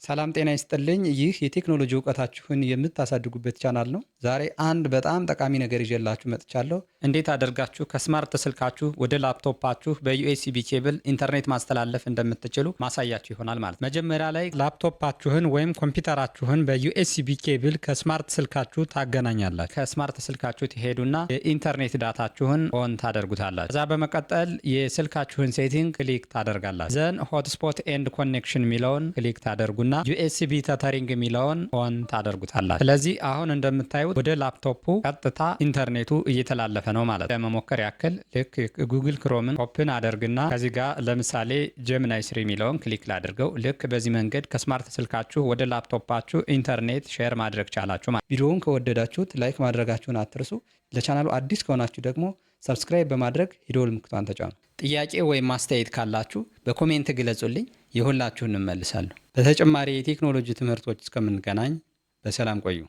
ሰላም ጤና ይስጥልኝ። ይህ የቴክኖሎጂ እውቀታችሁን የምታሳድጉበት ቻናል ነው። ዛሬ አንድ በጣም ጠቃሚ ነገር ይዤላችሁ መጥቻለሁ። እንዴት አድርጋችሁ ከስማርት ስልካችሁ ወደ ላፕቶፓችሁ በዩኤስቢ ኬብል ኢንተርኔት ማስተላለፍ እንደምትችሉ ማሳያችሁ ይሆናል ማለት ነው። መጀመሪያ ላይ ላፕቶፓችሁን ወይም ኮምፒውተራችሁን በዩኤስቢ ኬብል ከስማርት ስልካችሁ ታገናኛላችሁ። ከስማርት ስልካችሁ ትሄዱና የኢንተርኔት ዳታችሁን ኦን ታደርጉታላችሁ። ከዛ በመቀጠል የስልካችሁን ሴቲንግ ክሊክ ታደርጋላችሁ። ዘን ሆትስፖት ኤንድ ኮኔክሽን የሚለውን ክሊክ ታደርጉና ዩኤስቢ ተተሪንግ የሚለውን ኦን ታደርጉታላችሁ። ስለዚህ አሁን እንደምታዩት ወደ ላፕቶፑ ቀጥታ ኢንተርኔቱ እየተላለፈ ነው ማለት ነው። ለመሞከር ያክል ልክ ጉግል ክሮምን ኦፕን አደርግና ከዚህ ጋር ለምሳሌ ጀሚናይ 3 የሚለውን ክሊክ ላድርገው። ልክ በዚህ መንገድ ከስማርት ስልካችሁ ወደ ላፕቶፓችሁ ኢንተርኔት ሼር ማድረግ ቻላችሁ ማለት። ቪዲዮውን ከወደዳችሁት ላይክ ማድረጋችሁን አትርሱ። ለቻናሉ አዲስ ከሆናችሁ ደግሞ ሰብስክራይብ በማድረግ የደወል ምልክቱን ተጫኑ። ጥያቄ ወይም ማስተያየት ካላችሁ በኮሜንት ግለጹልኝ፣ የሁላችሁን እንመልሳለሁ። በተጨማሪ የቴክኖሎጂ ትምህርቶች እስከምንገናኝ በሰላም ቆዩ።